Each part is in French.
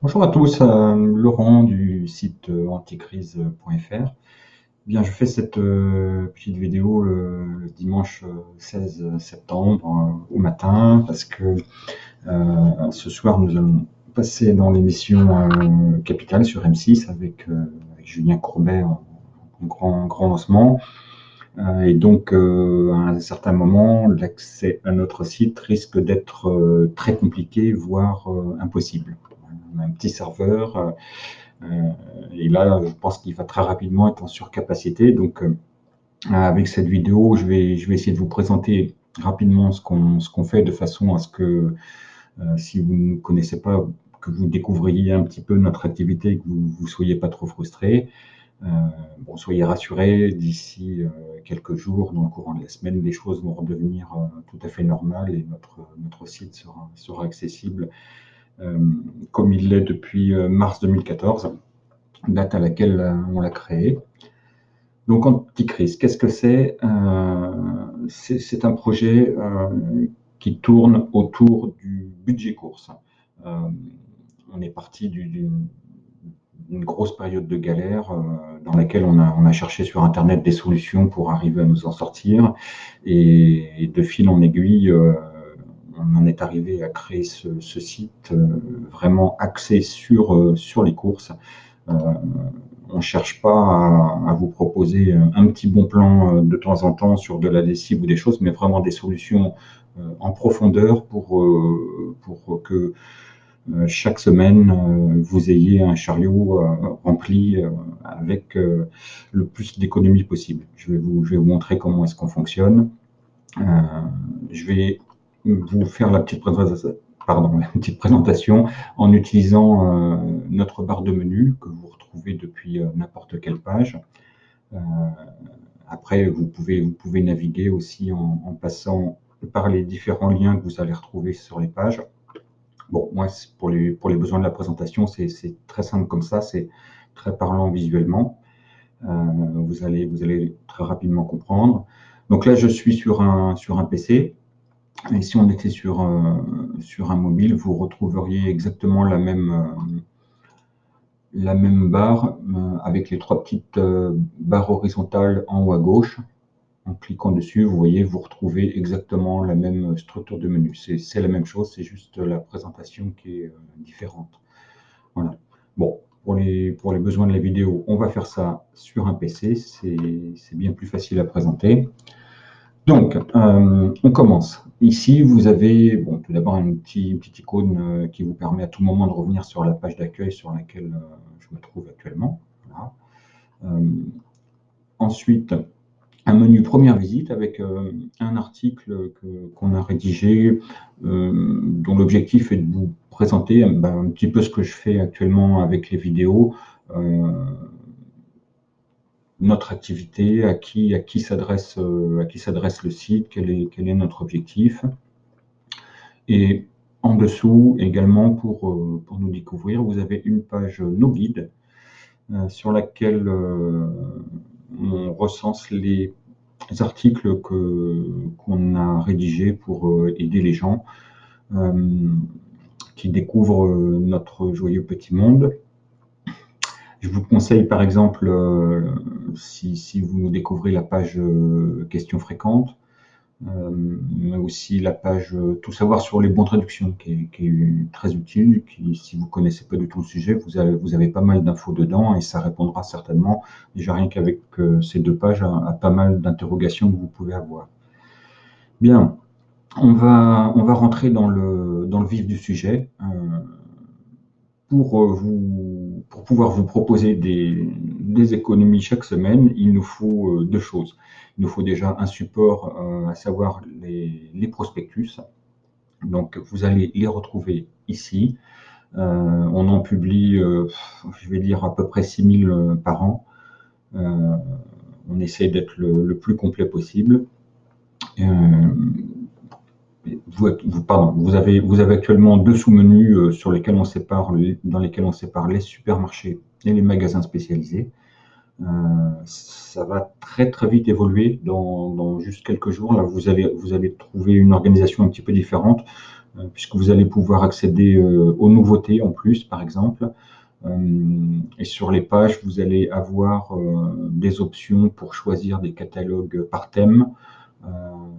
Bonjour à tous, Laurent du site anticrise.fr. Bien, je fais cette petite vidéo le dimanche 16 septembre au matin parce que ce soir nous allons passer dans l'émission Capital sur M6 avec Julien Courbet en grand lancement. Et donc, à un certain moment, l'accès à notre site risque d'être très compliqué, voire impossible. On a un petit serveur, et là, je pense qu'il va très rapidement être en surcapacité. Donc, avec cette vidéo, je vais essayer de vous présenter rapidement ce qu'on fait de façon à ce que, si vous ne connaissez pas, que vous découvriez un petit peu notre activité et que vous ne soyez pas trop frustrés. Bon, soyez rassurés, d'ici quelques jours, dans le courant de la semaine, les choses vont redevenir tout à fait normales et notre site sera accessible comme il l'est depuis mars 2014, date à laquelle on l'a créé. Donc Anticrise, qu'est-ce que c'est? C'est un projet qui tourne autour du budget course. On est parti d'une grosse période de galère dans laquelle on a cherché sur Internet des solutions pour arriver à nous en sortir. Et de fil en aiguille, on en est arrivé à créer ce site vraiment axé sur les courses. On ne cherche pas à vous proposer un petit bon plan de temps en temps sur de la lessive ou des choses, mais vraiment des solutions en profondeur pour que chaque semaine, vous ayez un chariot rempli avec le plus d'économies possible. Je vais vous montrer comment est-ce qu'on fonctionne. Je vais vous faire la petite présentation en utilisant notre barre de menu que vous retrouvez depuis n'importe quelle page. Après, vous pouvez naviguer aussi en passant par les différents liens que vous allez retrouver sur les pages. Bon, moi, pour les besoins de la présentation, c'est très simple comme ça, c'est très parlant visuellement. Vous allez très rapidement comprendre. Donc là, je suis sur un PC. Et si on était sur un mobile, vous retrouveriez exactement la même barre avec les trois petites barres horizontales en haut à gauche. En cliquant dessus, vous voyez, vous retrouvez exactement la même structure de menu. C'est la même chose, c'est juste la présentation qui est différente. Voilà. Bon, pour les besoins de la vidéo, on va faire ça sur un PC, c'est bien plus facile à présenter. Donc, on commence. Ici, vous avez tout d'abord une petite icône qui vous permet à tout moment de revenir sur la page d'accueil sur laquelle je me trouve actuellement. Voilà. Ensuite, un menu première visite avec un article qu'on a rédigé, dont l'objectif est de vous présenter un petit peu ce que je fais actuellement avec les vidéos, notre activité, à qui s'adresse le site, quel est notre objectif. Et en dessous, également, pour nous découvrir, vous avez une page Nos guides, sur laquelle on recense les articles qu'on a rédigés pour aider les gens qui découvrent notre joyeux petit monde. Je vous conseille par exemple, si vous découvrez la page questions fréquentes, mais aussi la page tout savoir sur les bons traductions, qui est très utile, si vous connaissez pas du tout le sujet, vous avez pas mal d'infos dedans et ça répondra certainement, déjà rien qu'avec ces deux pages, à pas mal d'interrogations que vous pouvez avoir. Bien, on va rentrer dans le vif du sujet. Pour pouvoir vous proposer des économies chaque semaine, il nous faut deux choses. Il nous faut déjà un support, à savoir les prospectus. Donc, vous allez les retrouver ici. On en publie, je vais dire, à peu près 6000 par an. On essaie d'être le plus complet possible. Vous avez actuellement deux sous-menus dans lesquels on sépare les supermarchés et les magasins spécialisés. Ça va très très vite évoluer dans juste quelques jours. Là, vous allez trouver une organisation un petit peu différente. puisque vous allez pouvoir accéder aux nouveautés en plus, par exemple. Et sur les pages, vous allez avoir des options pour choisir des catalogues par thème.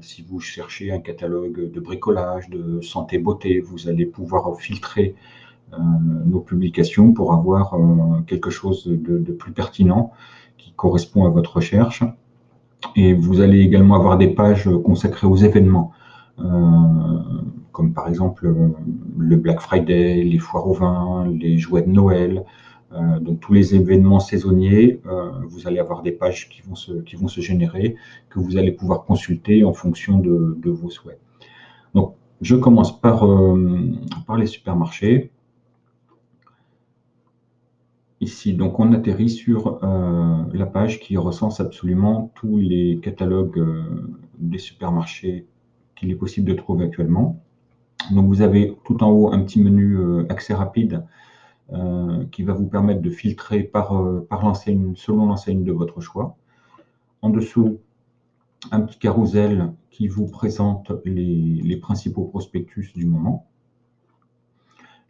Si vous cherchez un catalogue de bricolage, de santé beauté, vous allez pouvoir filtrer nos publications pour avoir quelque chose de plus pertinent qui correspond à votre recherche. Et vous allez également avoir des pages consacrées aux événements, comme par exemple le Black Friday, les foires au vin, les jouets de Noël. Donc tous les événements saisonniers, vous allez avoir des pages qui vont se générer, que vous allez pouvoir consulter en fonction de vos souhaits. Donc je commence par les supermarchés. Ici, donc on atterrit sur la page qui recense absolument tous les catalogues des supermarchés qu'il est possible de trouver actuellement. Donc vous avez tout en haut un petit menu accès rapide qui va vous permettre de filtrer par l'enseigne, selon l'enseigne de votre choix. En dessous, un petit carrousel qui vous présente les principaux prospectus du moment.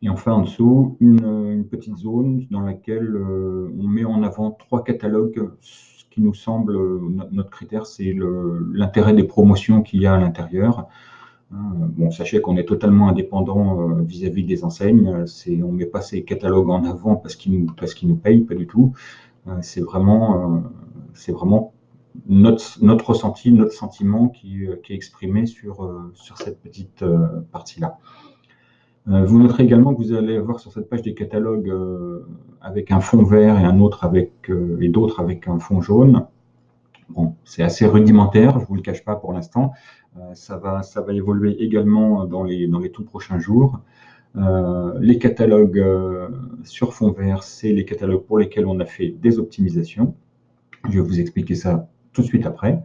Et enfin, en dessous, une petite zone dans laquelle on met en avant 3 catalogues. Ce qui nous semble, notre critère, c'est l'intérêt des promotions qu'il y a à l'intérieur. Bon, sachez qu'on est totalement indépendant vis-à-vis des enseignes. On ne met pas ces catalogues en avant parce qu'ils nous payent, pas du tout. C'est vraiment notre ressenti, notre sentiment qui est exprimé sur cette petite partie-là. Vous noterez également que vous allez avoir sur cette page des catalogues avec un fond vert et d'autres avec un fond jaune. Bon, c'est assez rudimentaire, je ne vous le cache pas pour l'instant. Ça va évoluer également dans les tout prochains jours. Les catalogues sur fond vert, c'est les catalogues pour lesquels on a fait des optimisations. Je vais vous expliquer ça tout de suite après.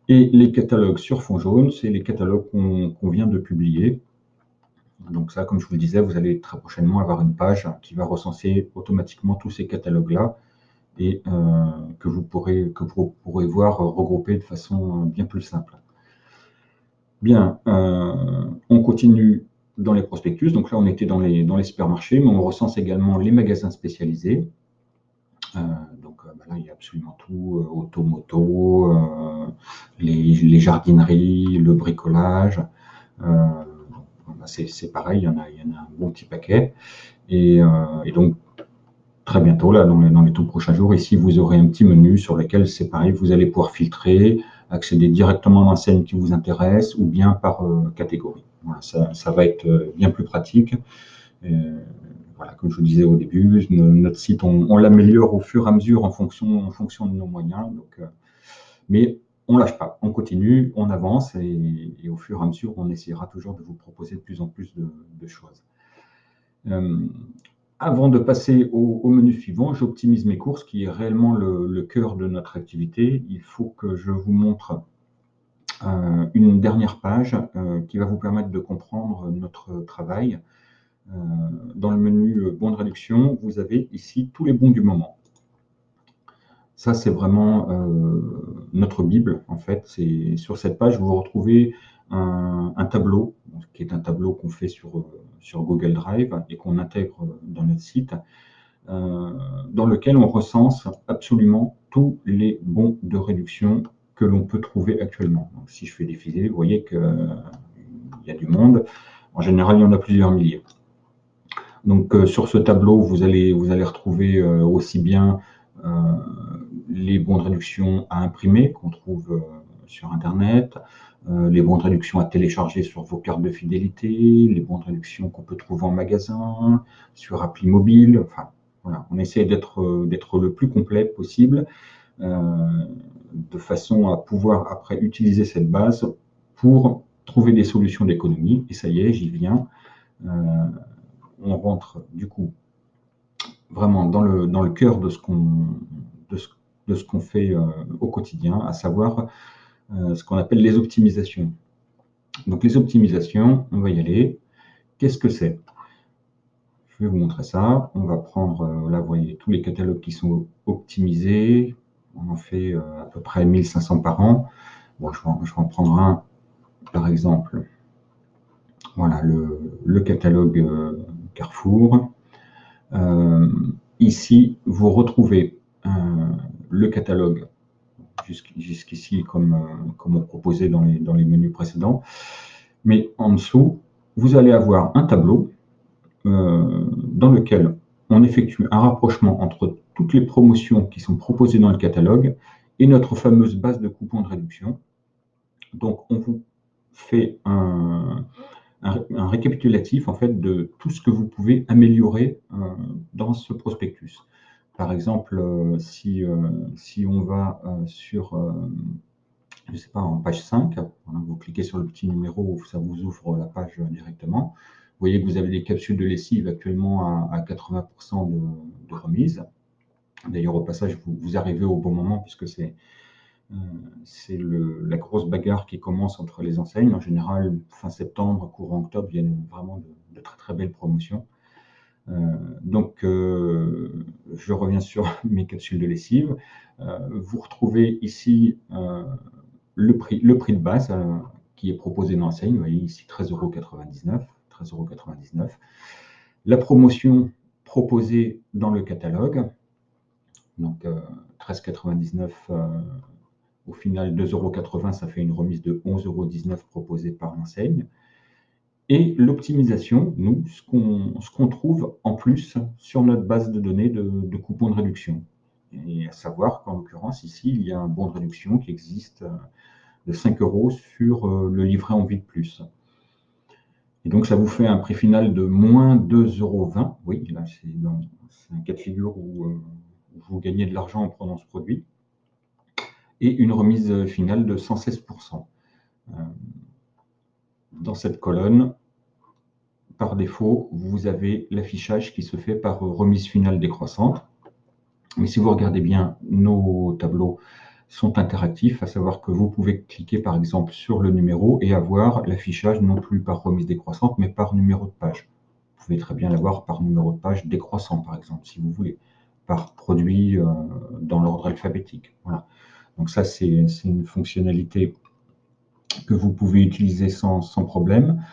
Et les catalogues sur fond jaune, c'est les catalogues qu'on vient de publier. Donc ça, comme je vous le disais, vous allez très prochainement avoir une page qui va recenser automatiquement tous ces catalogues-là et que vous pourrez voir regroupés de façon bien plus simple. Bien, on continue dans les prospectus. Donc là, on était dans les supermarchés, mais on recense également les magasins spécialisés. Donc là, il y a absolument tout, auto-moto, les jardineries, le bricolage. C'est pareil, il y en a un bon petit paquet. Et donc, très bientôt, là, dans les tout prochains jours, ici, vous aurez un petit menu sur lequel, c'est pareil, vous allez pouvoir filtrer, accéder directement à l'enseigne qui vous intéresse ou bien par catégorie. Voilà, ça va être bien plus pratique. Voilà, comme je vous disais au début, notre site, on l'améliore au fur et à mesure en fonction de nos moyens. Donc, mais on ne lâche pas, on continue, on avance et au fur et à mesure, on essaiera toujours de vous proposer de plus en plus de choses. Avant de passer au menu suivant, j'optimise mes courses, qui est réellement le cœur de notre activité. Il faut que je vous montre une dernière page qui va vous permettre de comprendre notre travail. Dans le menu bons de réduction, vous avez ici tous les bons du moment. Ça, c'est vraiment notre Bible, en fait. Sur cette page, vous retrouvez un tableau, qui est un tableau qu'on fait sur Google Drive et qu'on intègre dans notre site, dans lequel on recense absolument tous les bons de réduction que l'on peut trouver actuellement. Donc, si je fais défiler, vous voyez qu'il y a du monde. En général, il y en a plusieurs milliers. Donc, sur ce tableau, vous allez retrouver aussi bien les bons de réduction à imprimer qu'on trouve sur Internet, les bons de réduction à télécharger sur vos cartes de fidélité, les bons de réduction qu'on peut trouver en magasin, sur appli mobile. Enfin, voilà, on essaie d'être le plus complet possible, de façon à pouvoir après utiliser cette base pour trouver des solutions d'économie. Et ça y est, j'y viens. On rentre du coup vraiment dans le cœur de ce qu'on fait au quotidien, à savoir ce qu'on appelle les optimisations. Donc les optimisations, on va y aller. Qu'est-ce que c'est? Je vais vous montrer ça. On va prendre, là vous voyez, tous les catalogues qui sont optimisés. On en fait à peu près 1500 par an. Bon, je vais en prendre un, par exemple, Voilà le catalogue Carrefour. Ici, vous retrouvez le catalogue jusqu'ici comme on proposait dans les menus précédents. Mais en dessous, vous allez avoir un tableau dans lequel on effectue un rapprochement entre toutes les promotions qui sont proposées dans le catalogue et notre fameuse base de coupons de réduction. Donc, on vous fait un récapitulatif en fait de tout ce que vous pouvez améliorer dans ce prospectus. Par exemple, si on va sur, je ne sais pas, en page 5, voilà, vous cliquez sur le petit numéro, ça vous ouvre la page directement. Vous voyez que vous avez des capsules de lessive actuellement à 80% de remise. D'ailleurs, au passage, vous arrivez au bon moment puisque c'est la grosse bagarre qui commence entre les enseignes. En général, fin septembre, courant octobre, il y a vraiment de très très belles promotions. Donc, je reviens sur mes capsules de lessive. Vous retrouvez ici le prix de base qui est proposé dans l'enseigne. Vous voyez ici 13,99 €. La promotion proposée dans le catalogue, donc 13,99 €. Au final, 2,80 €, ça fait une remise de 11,19 € proposée par l'enseigne. Et l'optimisation, nous, ce qu'on trouve en plus sur notre base de données de coupons de réduction. Et à savoir qu'en l'occurrence, ici, il y a un bon de réduction qui existe de 5 € sur le livret Envie de plus. Et donc, ça vous fait un prix final de moins 2,20 €. Oui, là, c'est un cas de figure où vous gagnez de l'argent en prenant ce produit. Et une remise finale de 116%. Dans cette colonne, par défaut, vous avez l'affichage qui se fait par remise finale décroissante. Mais si vous regardez bien, nos tableaux sont interactifs, à savoir que vous pouvez cliquer par exemple sur le numéro et avoir l'affichage non plus par remise décroissante, mais par numéro de page. Vous pouvez très bien l'avoir par numéro de page décroissant, par exemple, si vous voulez, par produit dans l'ordre alphabétique. Voilà. Donc ça, c'est une fonctionnalité que vous pouvez utiliser sans problème.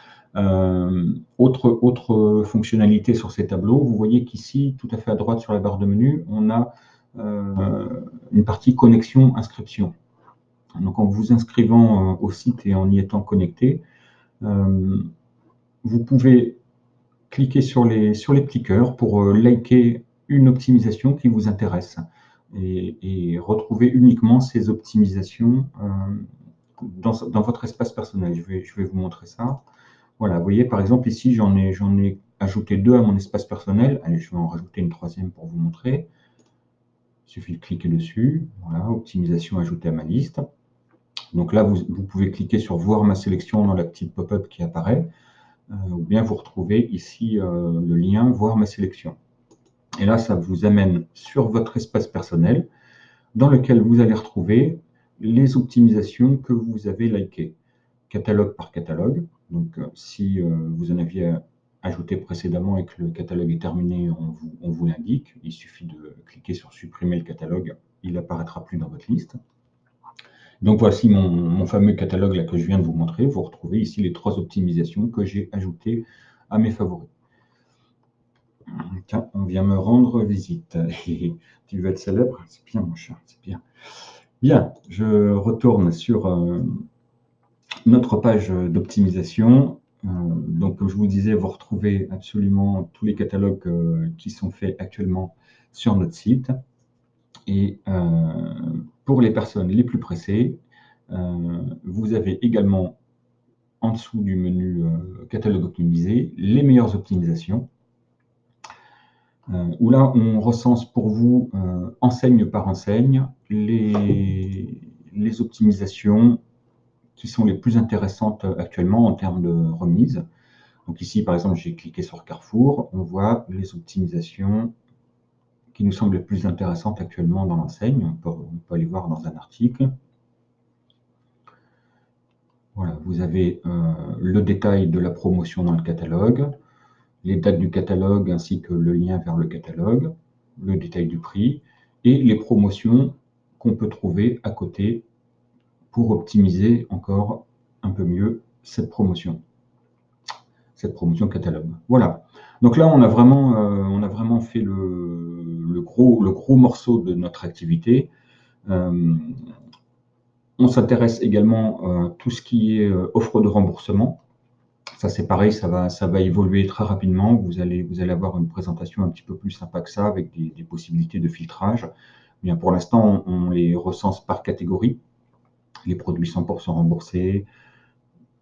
Autre fonctionnalité sur ces tableaux, vous voyez qu'ici, tout à fait à droite sur la barre de menu, on a une partie connexion inscription. Donc en vous inscrivant au site et en y étant connecté, vous pouvez cliquer sur les petits cœurs pour liker une optimisation qui vous intéresse et retrouver uniquement ces optimisations dans votre espace personnel. Je vais vous montrer ça. Voilà, vous voyez par exemple ici, j'en ai ajouté 2 à mon espace personnel. Allez, je vais en rajouter une troisième pour vous montrer. Il suffit de cliquer dessus. Voilà, optimisation ajoutée à ma liste. Donc là, vous pouvez cliquer sur voir ma sélection dans la petite pop-up qui apparaît, ou bien vous retrouvez ici le lien voir ma sélection. Et là, ça vous amène sur votre espace personnel dans lequel vous allez retrouver les optimisations que vous avez likées, catalogue par catalogue. Donc, si vous en aviez ajouté précédemment et que le catalogue est terminé, on vous l'indique. Il suffit de cliquer sur supprimer le catalogue, il n'apparaîtra plus dans votre liste. Donc, voici mon fameux catalogue là, que je viens de vous montrer. Vous retrouvez ici les 3 optimisations que j'ai ajoutées à mes favoris. Tiens, on vient me rendre visite. Tu veux être célèbre? C'est bien, mon cher, c'est bien. Bien, je retourne sur notre page d'optimisation. Donc, comme je vous disais, vous retrouvez absolument tous les catalogues qui sont faits actuellement sur notre site. Et pour les personnes les plus pressées, vous avez également en dessous du menu catalogue optimisé les meilleures optimisations. Où là, on recense pour vous, enseigne par enseigne, les optimisations qui sont les plus intéressantes actuellement en termes de remise. Donc ici, par exemple, j'ai cliqué sur Carrefour, on voit les optimisations qui nous semblent les plus intéressantes actuellement dans l'enseigne. On peut aller voir dans un article. Voilà, vous avez le détail de la promotion dans le catalogue, les dates du catalogue ainsi que le lien vers le catalogue, le détail du prix et les promotions qu'on peut trouver à côté pour optimiser encore un peu mieux cette promotion. cette promotion catalogue. Voilà. Donc là, on a vraiment fait le gros morceau de notre activité. On s'intéresse également à tout ce qui est offre de remboursement. Ça, c'est pareil, ça va évoluer très rapidement. Vous allez avoir une présentation un petit peu plus sympa que ça, avec des possibilités de filtrage. Bien, pour l'instant, on les recense par catégorie. Les produits 100% remboursés,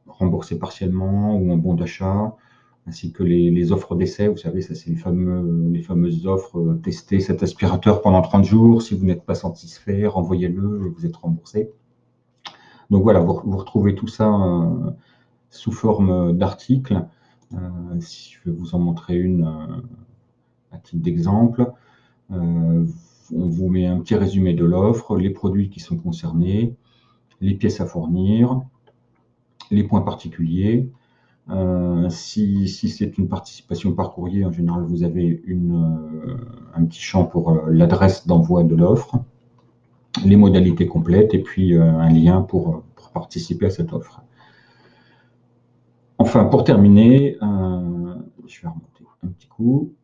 remboursés partiellement ou en bon d'achat, ainsi que les offres d'essai. Vous savez, ça, c'est les fameuses offres. Testez cet aspirateur pendant 30 jours. Si vous n'êtes pas satisfait, renvoyez-le et vous êtes remboursé. Donc voilà, vous retrouvez tout ça sous forme d'articles. Si je vais vous en montrer une à titre d'exemple, on vous met un petit résumé de l'offre, les produits qui sont concernés, les pièces à fournir, les points particuliers. Si c'est une participation par courrier, en général, vous avez un petit champ pour l'adresse d'envoi de l'offre, les modalités complètes et puis un lien pour participer à cette offre. Enfin, pour terminer, je vais remonter un petit coup.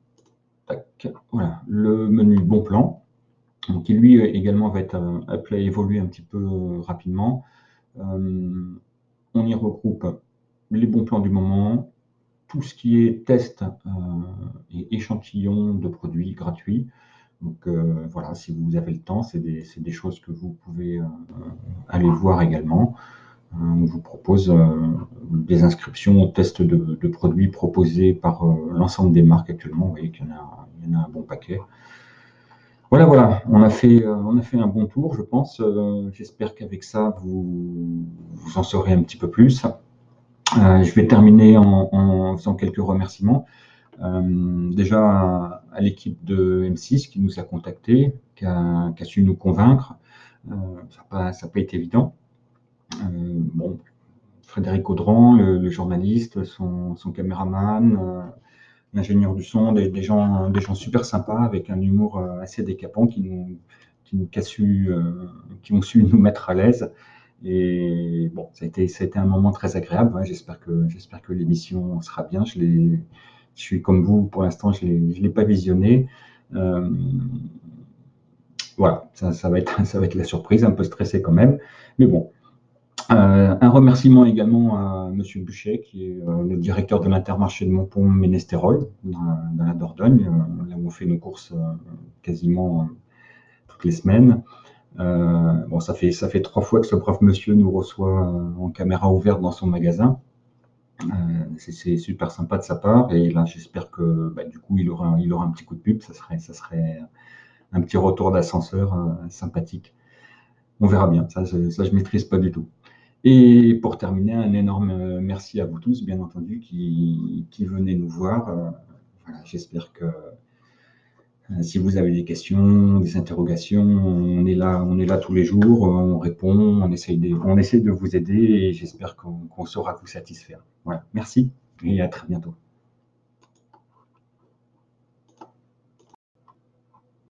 Tac, voilà, le menu bon plan, donc, qui lui également va être appelé à évoluer un petit peu rapidement. On y regroupe les bons plans du moment, tout ce qui est test et échantillon de produits gratuits. Donc voilà, si vous avez le temps, c'est des choses que vous pouvez aller voir également. On vous propose des inscriptions aux tests de produits proposés par l'ensemble des marques actuellement. Vous voyez qu'il y en a un bon paquet. Voilà, on a fait un bon tour, je pense. J'espère qu'avec ça, vous en saurez un petit peu plus. Je vais terminer en faisant quelques remerciements. Déjà à l'équipe de M6 qui nous a contactés, qui a su nous convaincre. Ça n'a pas été évident. Bon, Frédéric Audran, le journaliste, son caméraman, l'ingénieur du son, des gens super sympas avec un humour assez décapant qui ont su nous mettre à l'aise. Et bon, ça a été un moment très agréable. Ouais, j'espère que l'émission sera bien. Je suis comme vous, pour l'instant, je l'ai pas visionné. Voilà, ça va être la surprise, un peu stressé quand même. Mais bon, un remerciement également à Monsieur Buchet, qui est le directeur de l'Intermarché de Montpont-Ménestérol, dans la Dordogne, là où on fait nos courses quasiment toutes les semaines. Bon, ça fait 3 fois que ce brave monsieur nous reçoit en caméra ouverte dans son magasin. C'est super sympa de sa part, et là j'espère que du coup il aura un petit coup de pub. Ça serait un petit retour d'ascenseur sympathique. On verra bien, ça je maîtrise pas du tout. Et pour terminer, un énorme merci à vous tous, bien entendu, qui venez nous voir. Voilà, j'espère que si vous avez des questions, des interrogations, on est là tous les jours, on répond, on essaye de vous aider, et j'espère qu'on saura vous satisfaire. Voilà, merci et à très bientôt.